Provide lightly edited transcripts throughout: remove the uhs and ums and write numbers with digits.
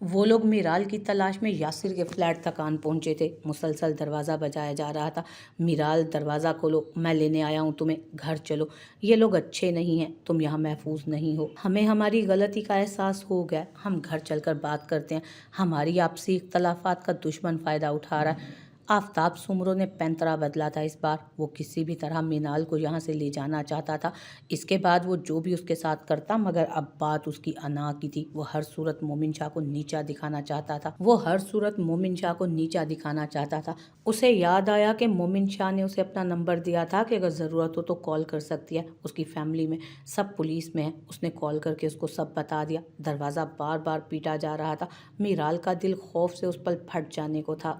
वो लोग मीराल की तलाश में यासिर के फ्लैट तक आन पहुंचे थे। मुसलसल दरवाज़ा बजाया जा रहा था। मीराल, दरवाज़ा खोलो, मैं लेने आया हूं तुम्हें, घर चलो, ये लोग अच्छे नहीं हैं, तुम यहाँ महफूज नहीं हो। हमें हमारी गलती का एहसास हो गया, हम घर चलकर बात करते हैं। हमारी आपसी इख्तलाफात का दुश्मन फ़ायदा उठा रहा है। आफताब सुमरो ने पैंतरा बदला था। इस बार वो किसी भी तरह मीनाल को यहाँ से ले जाना चाहता था। इसके बाद वो जो भी उसके साथ करता, मगर अब बात उसकी अना की थी। वो हर सूरत मोमिन शाह को नीचा दिखाना चाहता था। उसे याद आया कि मोमिन शाह ने उसे अपना नंबर दिया था कि अगर ज़रूरत हो तो कॉल कर सकती है। उसकी फैमिली में सब पुलिस में है। उसने कॉल करके उसको सब बता दिया। दरवाज़ा बार बार पीटा जा रहा था। मीराल का दिल खौफ से उस पल फट जाने को था।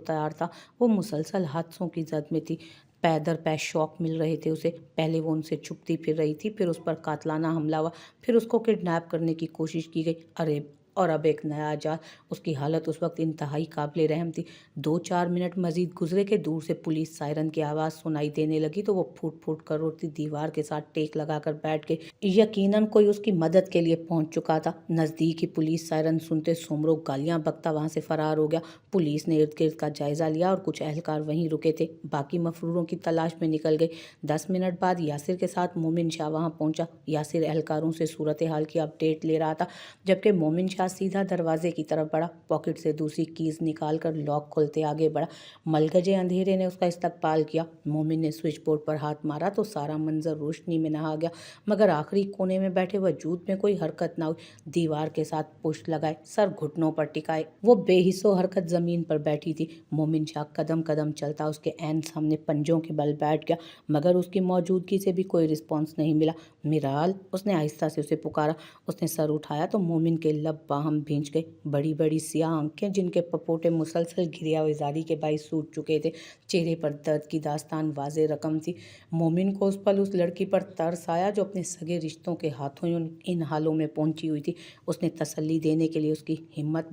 तैयार था। वो मुसलसल हादसों की जद में थी। पै दर पै शौक मिल रहे थे उसे। पहले वो उनसे छुपती फिर रही थी, फिर उस पर कातलाना हमला हुआ, फिर उसको किडनैप करने की कोशिश की गई। और अब एक नया जाल। उसकी हालत उस वक्त इंतहाई काबिले रहम थी। 2-4 मिनट मजीद गुजरे कि दूर से पुलिस सायरन की आवाज़ सुनाई देने लगी तो वो फूट फूट कर रोती दीवार के साथ टेक लगाकर बैठ गई। यकीनन कोई उसकी मदद के लिए पहुंच चुका था। नज़दीक ही पुलिस सायरन सुनते सुमरो गालियां बकता वहां से फरार हो गया। पुलिस ने इर्द गिर्द का जायजा लिया और कुछ एहलकार वहीं रुके थे। बाकी मफरूरों की तलाश में निकल गए। 10 मिनट बाद यासिर के साथ मोमिन शाह वहां पहुंचा। यासिर एहलकारों से सूरत हाल की अपडेट ले रहा था, जबकि मोमिन शाह सीधा दरवाजे की तरफ बढ़ा। पॉकेट से दूसरी कीज निकाल कर लॉक खोलते आगे बढ़ा। मलगजे अंधेरे ने उसका इस्तकबाल किया। मोमिन ने स्विच बोर्ड पर हाथ मारा तो सारा मंजर रोशनी में नहा गया, मगर आखिरी कोने में बैठे वजूद में कोई हरकत ना हुई। दीवार के साथ पुष्ट लगाए, सर घुटनों पर टिकाए, वो बेहिस्सो हरकत जमीन पर बैठी थी। मोमिन शाह कदम कदम चलता उसके ऐन सामने पंजों के बल बैठ गया, मगर उसकी मौजूदगी से भी कोई रिस्पॉन्स नहीं मिला। मीराल, उसने आहिस्ता से उसे पुकारा। उसने सर उठाया तो मोमिन के लब बाहम भींच गए। बड़ी बड़ी सियाह आंखें, जिनके पपोटे मुसलसल गिरियावजारी के बाईस सूट चुके थे। चेहरे पर दर्द की दास्तान वाज़े रकम थी। मोमिन को उस पल उस लड़की पर तरस आया जो अपने सगे रिश्तों के हाथों इन हालों में पहुंची हुई थी। उसने तसल्ली देने के लिए उसकी हिम्मत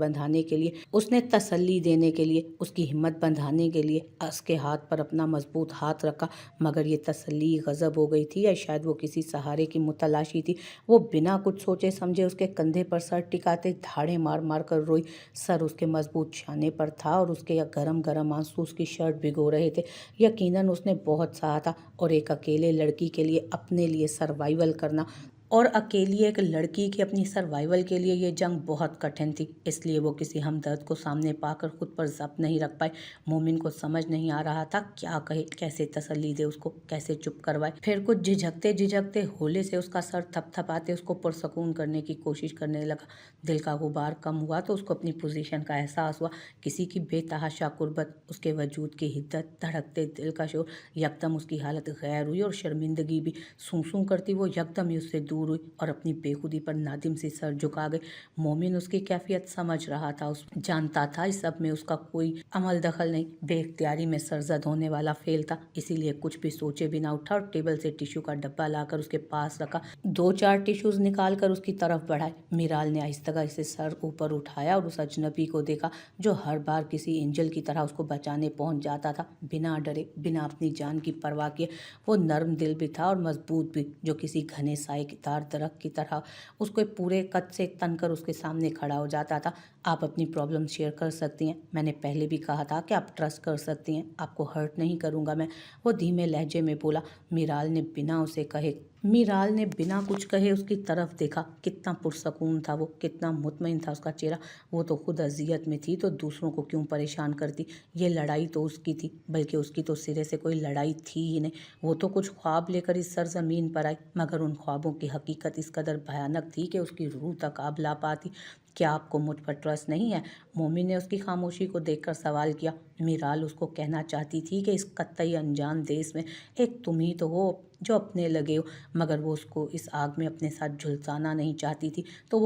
बंधाने के लिए उसके हाथ पर अपना मजबूत हाथ रखा, मगर ये तसल्ली गजब हो गई थी, या शायद वो किसी सहारे की मुतलाशी थी। वो बिना कुछ सोचे समझे उसके कंधे पर सर टिकाते धाड़े मार मार कर रोई। सर उसके मजबूत शाने पर था और उसके गरम गरम आंसू उसकी शर्ट भिगो रहे थे। यकीनन उसने बहुत सहा था, और एक अकेले लड़की के लिए अपने लिए सर्वाइवल करना और अकेली एक लड़की की अपनी सर्वाइवल के लिए ये जंग बहुत कठिन थी। इसलिए वो किसी हमदर्द को सामने पाकर खुद पर ज़ब्त नहीं रख पाए। मोमिन को समझ नहीं आ रहा था क्या कहे, कैसे तसल्ली दे उसको, कैसे चुप करवाए। फिर कुछ झिझकते झिझकते होले से उसका सर थपथपाते उसको पुरसकून करने की कोशिश करने लगा। दिल का गुबार कम हुआ तो उसको अपनी पोजीशन का एहसास हुआ। किसी की बेतहाशा कुर्बत, उसके वजूद की हिद्दत, धड़कते दिल का शोर। यकदम उसकी हालत गैर हुई और शर्मिंदगी भी। सूं सूं करती वो यकदम ही उससे दूर हुई और अपनी बेखुदी पर नादिम से सर झुका गई। मोमिन उसकी कैफियत समझ रहा था, उस जानता था इस सब में उसका कोई अमल दखल नहीं, बेख्तियारी में सरजद होने वाला फेल था। इसीलिए कुछ भी सोचे बिना उठा और टेबल से टिश्यू का डब्बा लाकर उसके पास रखा। 2-4 टिश्यूज निकाल कर उसकी तरफ बढ़ाए। मीराल ने आहिस्ता से सर ऊपर उठाया और उस अजनबी को देखा जो हर बार किसी एंजल की तरह उसको बचाने पहुंच जाता था, बिना डरे, बिना अपनी जान की परवाह किए। वो नर्म दिल भी था और मजबूत भी, जो किसी घने साएदार दरख्त की तरह उसको पूरे कद से तनकर उसके सामने खड़ा हो जाता था। आप अपनी प्रॉब्लम शेयर कर सकती हैं, मैंने पहले भी कहा था कि आप ट्रस्ट कर सकती हैं, आपको हर्ट नहीं करूंगा मैं, वो धीमे लहजे में बोला। मीराल ने बिना कुछ कहे उसकी तरफ देखा। कितना पुरसकून था वो, कितना मुतमईन था उसका चेहरा। वो तो खुद अजियत में थी तो दूसरों को क्यों परेशान करती। ये लड़ाई तो उसकी थी, बल्कि उसकी तो सिरे से कोई लड़ाई थी ही नहीं। वो तो कुछ ख्वाब लेकर इस सरजमीन पर आई, मगर उन ख्वाबों की हकीकत इस कदर भयानक थी कि उसकी रूह तक आग ला पाती। क्या आपको मुझ पर ट्रस्ट नहीं है? मोमिन ने उसकी खामोशी को देखकर सवाल किया। मीराल उसको कहना चाहती थी कि इस कतई अनजान देश में एक तुम ही तो हो जो अपने लगे हो, मगर वो उसको इस आग में अपने साथ झुलसाना नहीं चाहती थी। तो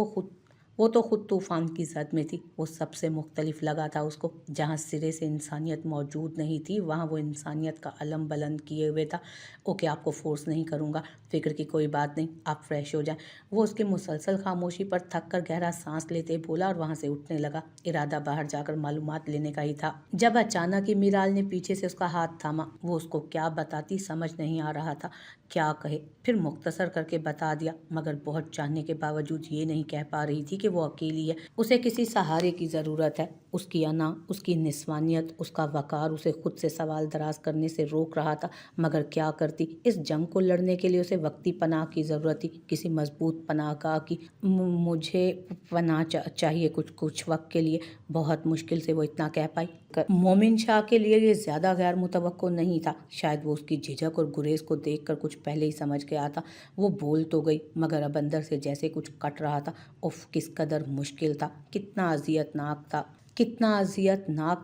वो तो खुद तूफान की जद में थी। वो सबसे मुख्तलिफ लगा था उसको। जहाँ सिरे से इंसानियत मौजूद नहीं थी, वहाँ वो इंसानियत का अलम बुलंद किए हुए था। ओके, आपको फोर्स नहीं करूँगा, फिक्र की कोई बात नहीं, आप फ्रेश हो जाएं। वो उसकी मुसलसल खामोशी पर थक कर गहरा सांस लेते बोला और वहाँ से उठने लगा। इरादा बाहर जाकर मालूमात लेने का ही था, जब अचानक ही मीराल ने पीछे से उसका हाथ थामा। वो उसको क्या बताती समझ नहीं आ रहा था। क्या कहे। फिर मुख्तसर करके बता दिया, मगर बहुत चाहने के बावजूद ये नहीं कह पा रही थी कि वो अकेली है, उसे किसी सहारे की ज़रूरत है। उसकी अना, उसकी निस्वानियत, उसका वक़ार उसे खुद से सवाल दराज करने से रोक रहा था, मगर क्या करती। इस जंग को लड़ने के लिए उसे वक्ती पनाह की ज़रूरत थी, किसी मजबूत पनाहगाह की। मुझे पनाह चाहिए कुछ कुछ वक्त के लिए। बहुत मुश्किल से वो इतना कह पाई। मोमिन शाह के लिए ये ज़्यादा गैर मुतवक्को नहीं था। शायद वो उसकी झिझक और गुरेज को देखकर कुछ पहले ही समझ गया था। वो बोल तो गई, मगर अब अंदर से जैसे कुछ कट रहा था। उफ, किस कदर मुश्किल था, कितना अजियतनाक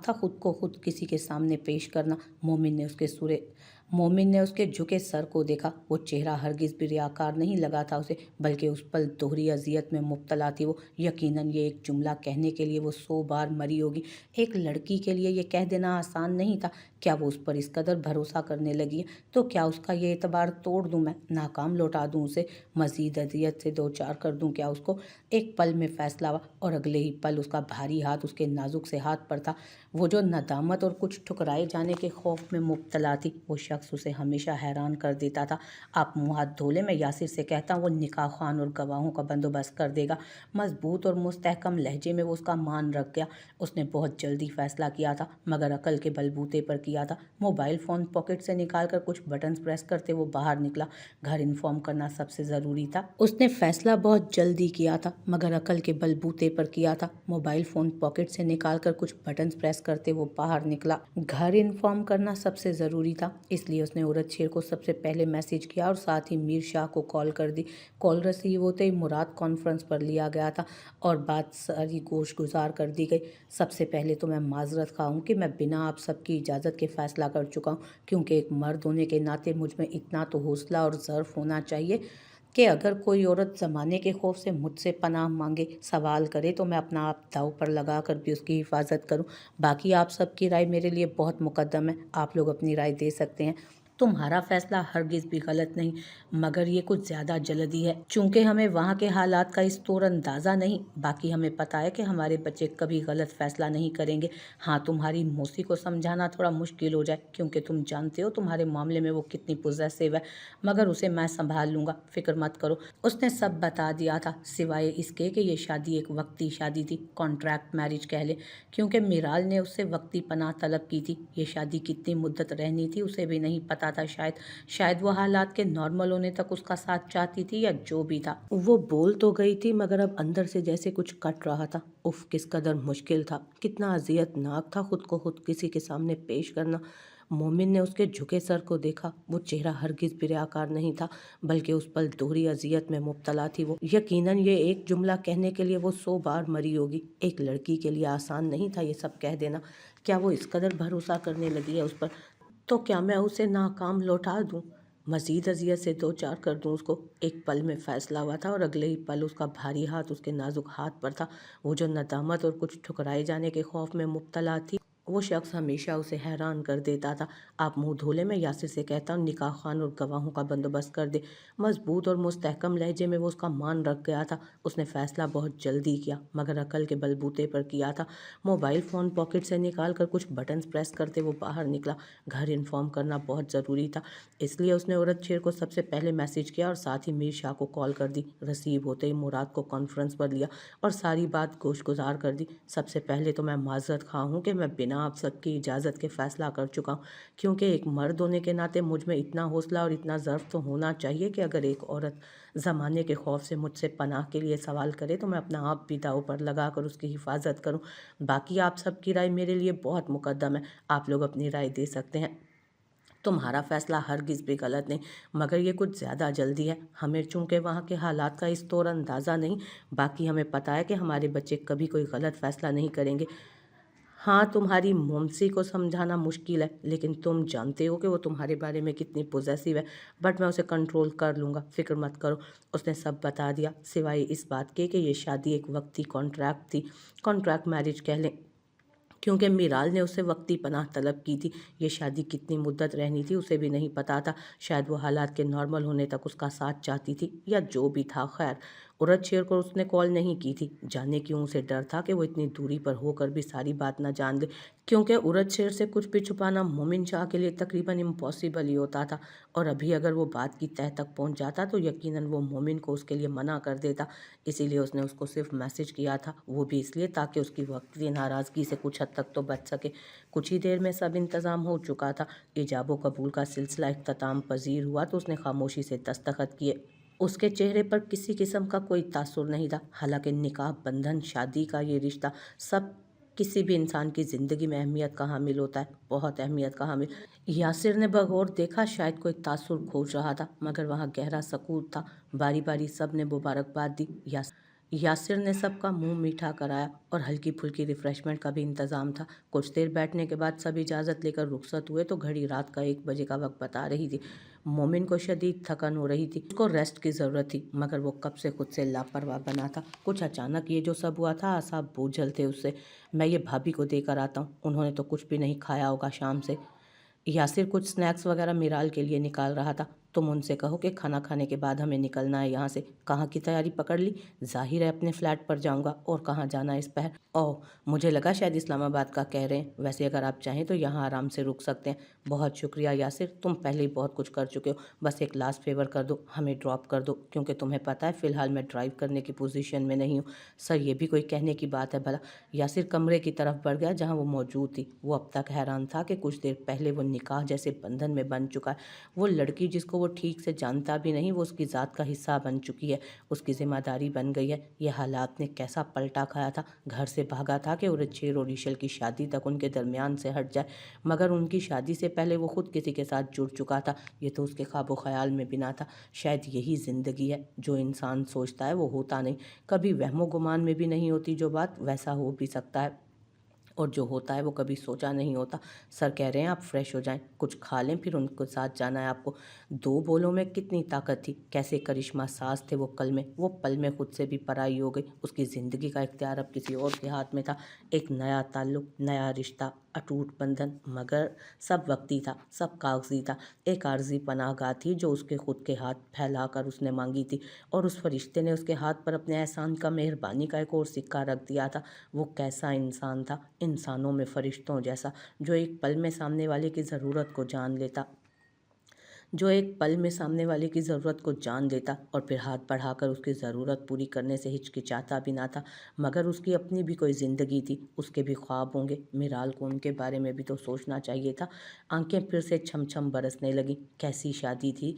था खुद को खुद किसी के सामने पेश करना। मोमिन ने उसके झुके सर को देखा। वो चेहरा हरगिज़ भी रियाकार नहीं लगा था उसे, बल्कि उस पल दोहरी अजियत में मुब्तला थी वो। यकीनन ये एक जुमला कहने के लिए वो 100 बार मरी होगी। एक लड़की के लिए ये कह देना आसान नहीं था। क्या वो उस पर इस कदर भरोसा करने लगी है? तो क्या उसका ये एतबार तोड़ दूं मैं, नाकाम लौटा दूं उसे, मजीद अजियत से दो चार कर दूं क्या उसको? एक पल में फैसला हुआ और अगले ही पल उसका भारी हाथ उसके नाजुक से हाथ पर था। वो जो नदामत और कुछ ठुकराए जाने के खौफ में मुब्तला थी, वो शख्स उसे हमेशा हैरान कर देता था। आप मुँह हाथ धो ले, मैं यासिर से कहता हूँ, वो निकाह खान और गवाहों का बंदोबस्त कर देगा। मजबूत और मुस्तहकम लहजे में वो उसका मान रख गया। उसने बहुत जल्दी फैसला किया था, मगर अकल के बलबूते पर किया था। मोबाइल फ़ोन पॉकेट से निकालकर कुछ बटन्स प्रेस करते वो बाहर निकला। घर इन्फॉर्म करना सबसे ज़रूरी था। उसने फैसला बहुत जल्दी किया था, मगर अकल के बलबूते पर किया था। मोबाइल फ़ोन पॉकेट से निकालकर कुछ बटन्स प्रेस करते वो बाहर निकला। घर इन्फॉर्म करना सबसे ज़रूरी था, इसलिए उसने औरत शेर को सबसे पहले मैसेज किया और साथ ही मीर शाह को कॉल कर दी। कॉल रिसीव होते ही मुराद कॉन्फ्रेंस पर लिया गया था और बात सारी गोश गुजार कर दी गई। सबसे पहले तो मैं माजरत खा हूँ कि मैं बिना आप सबकी इजाज़त के फ़ैसला कर चुका हूँ, क्योंकि एक मर्द होने के नाते मुझ में इतना तो हौसला और ज़र्फ़ होना चाहिए कि अगर कोई औरत ज़माने के खौफ से मुझसे पनाह मांगे, सवाल करे, तो मैं अपना आप दाव पर लगा कर भी उसकी हिफाजत करूं। बाकी आप सबकी राय मेरे लिए बहुत मुकद्दम है, आप लोग अपनी राय दे सकते हैं। तुम्हारा फैसला हरगिज़ भी गलत नहीं, मगर ये कुछ ज़्यादा जल्दी है। चूँकि हमें वहाँ के हालात का इस तौर अंदाज़ा नहीं, बाकी हमें पता है कि हमारे बच्चे कभी गलत फ़ैसला नहीं करेंगे। हाँ, तुम्हारी मौसी को समझाना थोड़ा मुश्किल हो जाए, क्योंकि तुम जानते हो तुम्हारे मामले में वो कितनी पॉजिटिव है, मगर उसे मैं संभाल लूँगा, फ़िक्र मत करो। उसने सब बता दिया था, सिवाय इसके कि ये शादी एक वक्ती शादी थी, कॉन्ट्रैक्ट मैरिज कह ले, क्योंकि मीराल ने उससे वक्ती पनाह तलब की थी। ये शादी कितनी मुद्दत रहनी थी उसे भी नहीं पता था। शायद वो हालात के नॉर्मल होने तक उसका साथ चाहती थी, या जो भी था। वो बोल तो गई थी, मगर अब अंदर से जैसे कुछ कट रहा था। उफ, किस कदर मुश्किल था, कितना अजियतनाक था खुद को खुद किसी के सामने पेश करना। मोमिन ने उसके झुके सर को देखा। वो चेहरा हरगिज़ भी रियाकार नहीं था, बल्कि उस पल दोहरी अजियत में मुब्तला थी वो। यकीनन ये एक जुमला कहने के लिए वो 100 बार मरी होगी। एक लड़की के लिए आसान नहीं था ये सब कह देना। क्या वो इस कदर भरोसा करने लगी है उस पर? तो क्या मैं उसे नाकाम लौटा दूं, मजीद अजियत से दो चार कर दूं उसको? एक पल में फैसला हुआ था और अगले ही पल उसका भारी हाथ उसके नाजुक हाथ पर था। वो जो नदामत और कुछ ठुकराए जाने के खौफ में मुब्तला थी, वो शख्स हमेशा उसे हैरान कर देता था। आप मुंह धोले, मैं यासिर से कहता हूँ, निकाह खान और गवाहों का बंदोबस्त कर दे। मजबूत और मुस्तहकम लहजे में वो उसका मान रख गया था। उसने फैसला बहुत जल्दी किया, मगर अकल के बलबूते पर किया था। मोबाइल फ़ोन पॉकेट से निकाल कर कुछ बटन्स प्रेस करते वो बाहर निकला। घर इन्फॉर्म करना बहुत ज़रूरी था, इसलिए उसने औरत शेर को सबसे पहले मैसेज किया और साथ ही मीर शाह को कॉल कर दी। रिसीव होते ही मुराद को कॉन्फ्रेंस पर लिया और सारी बात गोश गुजार कर दी। सबसे पहले तो मैं माजरत खा हूँ कि मैं बिना आप सबकी इजाज़त के फ़ैसला कर चुका हूँ, क्योंकि एक मर्द होने के नाते मुझ में इतना हौसला और इतना ज़र्फ़ तो होना चाहिए कि अगर एक औरत ज़माने के खौफ से मुझसे पनाह के लिए सवाल करे, तो मैं अपना आप भी दाव पर लगा कर उसकी हिफाजत करूँ। बाकी आप सबकी राय मेरे लिए बहुत मुकद्दम है, आप लोग अपनी राय दे सकते हैं। तुम्हारा फैसला हरगिज़ भी गलत नहीं, मगर ये कुछ ज़्यादा जल्दी है। हमें चूँकि वहाँ के हालात का इस तौर अंदाज़ा नहीं, बाकी हमें पता है कि हमारे बच्चे कभी कोई गलत फ़ैसला नहीं करेंगे। हाँ, तुम्हारी मोमसी को समझाना मुश्किल है, लेकिन तुम जानते हो कि वो तुम्हारे बारे में कितनी पॉजिटिव है, बट मैं उसे कंट्रोल कर लूँगा, फ़िक्र मत करो। उसने सब बता दिया, सिवाय इस बात के कि ये शादी एक वक्ती कॉन्ट्रैक्ट थी, कॉन्ट्रैक्ट मैरिज कह लें, क्योंकि मीराल ने उससे वक्ती पनाह तलब की थी। ये शादी कितनी मुद्दत रहनी थी उसे भी नहीं पता था। शायद वो हालात के नॉर्मल होने तक उसका साथ चाहती थी, या जो भी था। खैर, उरद शेर को उसने कॉल नहीं की थी। जाने क्यों उसे डर था कि वो इतनी दूरी पर होकर भी सारी बात न जान ले, क्योंकि उरद शेर से कुछ भी छुपाना मोमिन शाह के लिए तकरीबन इम्पॉसिबल ही होता था। और अभी अगर वो बात की तह तक पहुंच जाता तो यकीनन वो मोमिन को उसके लिए मना कर देता। इसीलिए उसने उसको सिर्फ मैसेज किया था, वो भी इसलिए ताकि उसकी वक्ती नाराज़गी से कुछ हद तक तो बच सके। कुछ ही देर में सब इंतज़ाम हो चुका था। इजाबो कबूल का सिलसिला इख्तिताम पजीर हुआ तो उसने खामोशी से दस्तखत किए। उसके चेहरे पर किसी किस्म का कोई तासुर नहीं था। हालांकि निकाह, बंधन, शादी का ये रिश्ता सब किसी भी इंसान की ज़िंदगी में अहमियत का हामिल होता है, बहुत अहमियत का हामिल। यासिर ने बगौर देखा, शायद कोई तासुर खोज रहा था, मगर वहाँ गहरा सकूत था। बारी बारी सब ने मुबारकबाद दी। यासिर ने सबका मुंह मीठा कराया और हल्की फुल्की रिफ्रेशमेंट का भी इंतज़ाम था। कुछ देर बैठने के बाद सब इजाज़त लेकर रुखसत हुए तो घड़ी रात का 1 बजे का वक्त बता रही थी। मोमिन को शदीद थकन हो रही थी, उसको रेस्ट की ज़रूरत थी, मगर वो कब से खुद से लापरवाह बना था। कुछ अचानक ये जो सब हुआ था, आसाब बोझल थे उससे। मैं ये भाभी को देकर आता हूँ, उन्होंने तो कुछ भी नहीं खाया होगा शाम से। यासिर कुछ स्नैक्स वगैरह मिराल के लिए निकाल रहा था। तुम उनसे कहो कि खाना खाने के बाद हमें निकलना है यहाँ से। कहाँ की तैयारी पकड़ ली? जाहिर है अपने फ्लैट पर जाऊँगा, और कहाँ जाना है इस पहर? ओह, मुझे लगा शायद इस्लामाबाद का कह रहे हैं। वैसे अगर आप चाहें तो यहाँ आराम से रुक सकते हैं। बहुत शुक्रिया यासिर, तुम पहले ही बहुत कुछ कर चुके हो। बस एक लास्ट फेवर कर दो, हमें ड्रॉप कर दो, क्योंकि तुम्हें पता है फ़िलहाल मैं ड्राइव करने की पोजीशन में नहीं हूँ। सर, ये भी कोई कहने की बात है भला? यासिर कमरे की तरफ बढ़ गया जहाँ वो मौजूद थी। वो अब तक हैरान था कि कुछ देर पहले वो निकाह जैसे बंधन में बन चुका है। वो लड़की जिसको वो ठीक से जानता भी नहीं, वो उसकी ज़ात का हिस्सा बन चुकी है, उसकी ज़िम्मेदारी बन गई है। ये हालात ने कैसा पलटा खाया था। घर से भागा था कि उरद और ईशल की शादी तक उनके दरमियान से हट जाए, मगर उनकी शादी से पहले वो खुद किसी के साथ जुड़ चुका था। ये तो उसके ख्वाबो ख्याल में भी ना था। शायद यही ज़िंदगी है, जो इंसान सोचता है वो होता नहीं। कभी वहमो गुमान में भी नहीं होती जो बात, वैसा हो भी सकता है, और जो होता है वो कभी सोचा नहीं होता। सर कह रहे हैं आप फ्रेश हो जाएं, कुछ खा लें, फिर उनके साथ जाना है आपको। 2 बोलों में कितनी ताकत थी, कैसे करिश्मा साज थे वो कल में। वो पल में खुद से भी पराई हो गई। उसकी ज़िंदगी का इख्तियार अब किसी और के हाथ में था। एक नया ताल्लुक, नया रिश्ता, अटूट बंधन, मगर सब वक्ती था, सब कागजी था। एक आर्जी पनाहगाह थी जो उसके खुद के हाथ फैलाकर उसने मांगी थी, और उस फरिश्ते ने उसके हाथ पर अपने एहसान का, मेहरबानी का एक और सिक्का रख दिया था। वो कैसा इंसान था, इंसानों में फरिश्तों जैसा, जो एक पल में सामने वाले की ज़रूरत को जान लेता, और फिर हाथ बढ़ाकर उसकी ज़रूरत पूरी करने से हिचकिचाता भी ना था। मगर उसकी अपनी भी कोई ज़िंदगी थी, उसके भी ख्वाब होंगे। मिराल को उनके बारे में भी तो सोचना चाहिए था। आंखें फिर से छम छम बरसने लगी। कैसी शादी थी,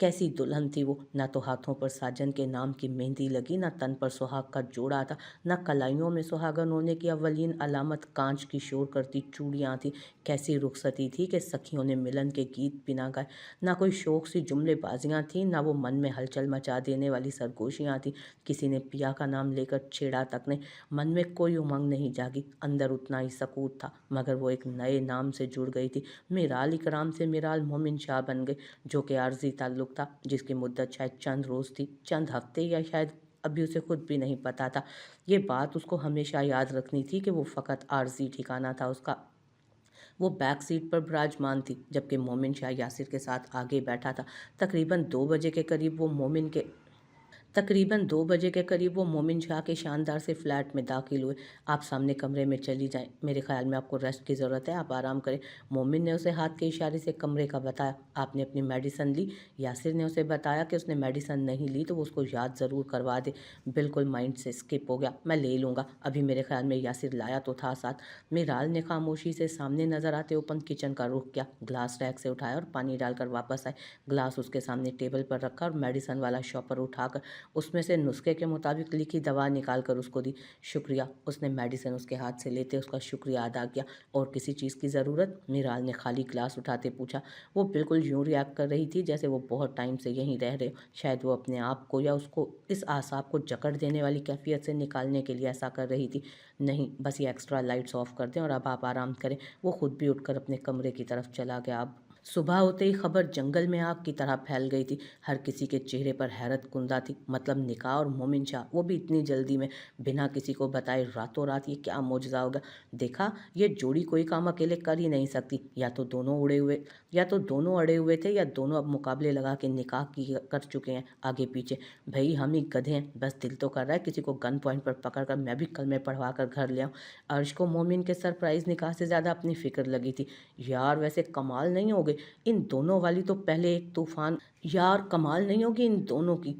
कैसी दुल्हन थी वो। ना तो हाथों पर साजन के नाम की मेहंदी लगी, ना तन पर सुहाग का जोड़ा था, ना कलाइयों में सुहागन होने की अवलीन अलामत कांच की शोर करती चूड़ियाँ थी। कैसी रुखसती थी कि सखियों ने मिलन के गीत भी ना गाए। ना कोई शौक सी जुमलेबाजियाँ थीं, ना वो मन में हलचल मचा देने वाली सरगोशियाँ थीं। किसी ने पिया का नाम लेकर छेड़ा तक नहीं। मन में कोई उमंग नहीं जागी, अंदर उतना ही सकूत था। मगर वो एक नए नाम से जुड़ गई थी। मिराल इकराम से मिराल मोमिन शाह बन गई, जो कि आर्जी ताल्लुक था, जिसकी मुद्दत शायद चंद रोज़ थी, चंद हफ्ते, या शायद अभी उसे खुद भी नहीं पता था। ये बात उसको हमेशा याद रखनी थी कि वो फ़कत आर्जी ठिकाना था उसका। वो बैक सीट पर विराजमान थी, जबकि मोमिन शाह यासिर के साथ आगे बैठा था। तकरीबन 2 बजे के करीब वो मोमिन शाह के शानदार से फ्लैट में दाखिल हुए। आप सामने कमरे में चली जाएं, मेरे ख्याल में आपको रेस्ट की ज़रूरत है, आप आराम करें। मोमिन ने उसे हाथ के इशारे से कमरे का बताया। आपने अपनी मेडिसन ली? यासिर ने उसे बताया कि उसने मेडिसन नहीं ली तो वो उसको याद ज़रूर करवा दे। बिल्कुल माइंड से स्किप हो गया, मैं ले लूँगा। अभी मेरे ख्याल में यासिर लाया तो था साथ। मिराल ने खामोशी से सामने नजर आते ओपन किचन का रुख किया। ग्लास रैक से उठाया और पानी डालकर वापस आए। ग्लास उसके सामने टेबल पर रखा और मेडिसन वाला शॉपर उठाकर उसमें से नुस्खे के मुताबिक लिखी दवा निकालकर उसको दी। शुक्रिया, उसने मेडिसिन उसके हाथ से लेते उसका शुक्रिया अदा किया। और किसी चीज़ की ज़रूरत? मिराल ने खाली ग्लास उठाते पूछा। वो बिल्कुल यूँ रिएक्ट कर रही थी जैसे वो बहुत टाइम से यहीं रह रहे हो। शायद वो अपने आप को या उसको इस आसाब को जकड़ देने वाली कैफियत से निकालने के लिए ऐसा कर रही थी। नहीं, बस ये एक्स्ट्रा लाइट्स ऑफ कर दें और अब आप आराम करें। वो खुद भी उठकर अपने कमरे की तरफ चला गया। अब सुबह होते ही खबर जंगल में आग की तरह फैल गई थी। हर किसी के चेहरे पर हैरत कुंदा थी। मतलब निकाह और मोमिन शाह, वो भी इतनी जल्दी में, बिना किसी को बताए रातों रात। ये क्या मौजज़ा होगा। देखा, ये जोड़ी कोई काम अकेले कर ही नहीं सकती। या तो दोनों अड़े हुए थे, या दोनों अब मुकाबले लगा के निकाह की कर चुके हैं आगे पीछे। भाई हम ही गधे हैं, बस दिल तो कर रहा है किसी को गन पॉइंट पर पकड़ कर मैं भी कलमे पढ़वा कर घर ले आऊँ। अर्श को मोमिन के सरप्राइज़ निकाह से ज़्यादा अपनी फ़िक्र लगी थी। यार वैसे कमाल नहीं हो गई इन दोनों वाली, तो पहले एक तूफ़ान, यार कमाल नहीं होगी इन दोनों की।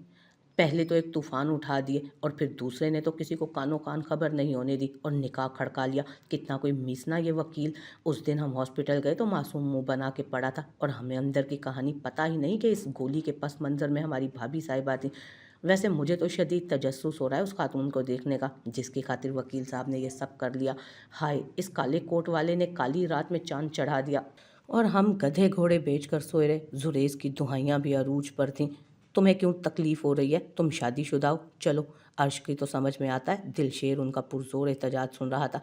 पहले तो एक तूफ़ान उठा दिए, और फिर दूसरे ने तो किसी को कानो कान खबर नहीं होने दी और निकाह खड़का लिया। कितना कोई मीसना ये वकील। उस दिन हम हॉस्पिटल गए तो मासूम मुंह बना के पड़ा था, और हमें अंदर की कहानी पता ही नहीं कि इस गोली के पस मंज़र में हमारी भाभी साहिबा थी। वैसे मुझे तो शदीद तजस्सुस हो रहा है उस खातून को देखने का, जिसकी खातिर वकील साहब ने ये सब कर लिया। हाय, इस काले कोट वाले ने काली रात में चाँद चढ़ा दिया, और हम गधे घोड़े बेचकर सोए रहे। जुरेज की दुहाइयाँ भी अरूज पर थीं। तुम्हें क्यों तकलीफ़ हो रही है, तुम शादीशुदा हो, चलो। अर्श की तो समझ में आता है। दिलशेर उनका पुरजोर एहतजाज सुन रहा था।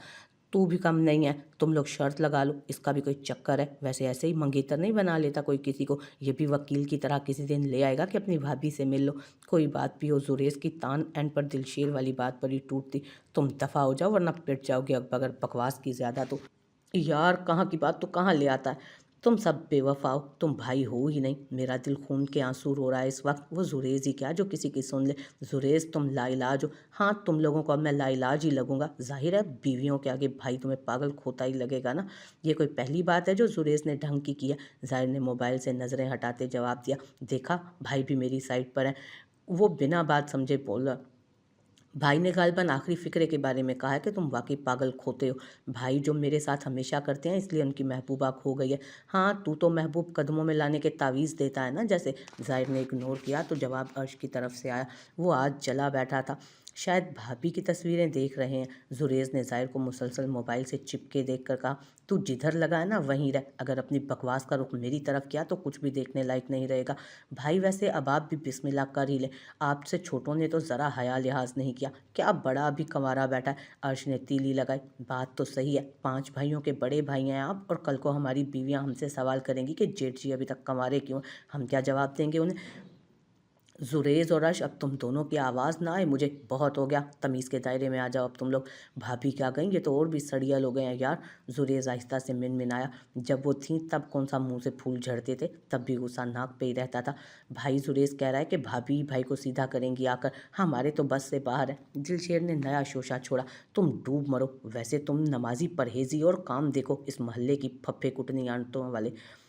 तू भी कम नहीं है, तुम लोग शर्त लगा लो, इसका भी कोई चक्कर है। वैसे ऐसे ही मंगेतर नहीं बना लेता कोई किसी को। ये भी वकील की तरह किसी दिन ले आएगा कि अपनी भाभी से मिल लो। कोई बात भी हो, जुरेज की तान एंड पर दिलशेर वाली बात पर ही टूटती। तुम दफ़ा हो जाओ वरना पिट जाओगे अगर बकवास की ज़्यादा तो। यार कहाँ की बात तो कहाँ ले आता है। तुम सब बेवफा हो, तुम भाई हो ही नहीं। मेरा दिल खून के आंसू रो रहा है इस वक्त। वो जुरेज ही क्या जो किसी की सुन ले। जुरेज तुम लाइलाज हो। हाँ, तुम लोगों को अब मैं लाइलाज ही लगूंगा। जाहिर है बीवियों के आगे भाई तुम्हें पागल खोता ही लगेगा ना। ये कोई पहली बात है जो जुरेज ने ढंग की है। जाहिर ने मोबाइल से नज़रें हटाते जवाब दिया। देखा, भाई भी मेरी साइड पर है। वो बिना बात समझे बोला। भाई ने गालबन आखिरी फ़िक्रे के बारे में कहा है कि तुम वाकई पागल खोते हो। भाई जो मेरे साथ हमेशा करते हैं, इसलिए उनकी महबूबा खो गई है। हाँ, तू तो महबूब कदमों में लाने के तावीज़ देता है ना जैसे। ज़ाहिर ने इग्नोर किया तो जवाब अर्श की तरफ से आया। वो आज जला बैठा था, शायद भाभी की तस्वीरें देख रहे हैं। जुरेज ने ज़ाहिर को मुसलसल मोबाइल से चिपके देख कर कहा, तू जिधर लगा है ना वहीं रह। अगर अपनी बकवास का रुख मेरी तरफ किया तो कुछ भी देखने लायक नहीं रहेगा। भाई वैसे अब आप भी बिस्मिल्लाह कर ही लें। आपसे छोटों ने तो ज़रा हया लिहाज नहीं किया। क्या बड़ा अभी कंवारा बैठा है। अर्श ने तीली लगाई। बात तो सही है, 5 भाइयों के बड़े भाई हैं आप, और कल को हमारी बीवियां हमसे सवाल करेंगी कि जेठ जी अभी तक कंवारे क्यों। हम क्या जवाब देंगे उन्हें। जुरेज और अर्श, अब तुम दोनों की आवाज़ ना आए मुझे। बहुत हो गया, तमीज़ के दायरे में आ जाओ अब तुम लोग। भाभी क्या गई, ये तो और भी सड़िया लोग हैं यार। जुरेज आहिस्ता से मिनमिनाया। जब वो थी तब कौन सा मुंह से फूल झड़ते थे, तब भी गुस्सा नाक पे ही रहता था। भाई जुरेज कह रहा है कि भाभी भाई को सीधा करेंगी आकर, हमारे तो बस से बाहर है। दिलशेर ने नया शोशा छोड़ा। तुम डूब मरो। वैसे तुम नमाजी परहेजी और काम देखो, इस मोहल्ले की फप्फे कुटनी आंटों वाले।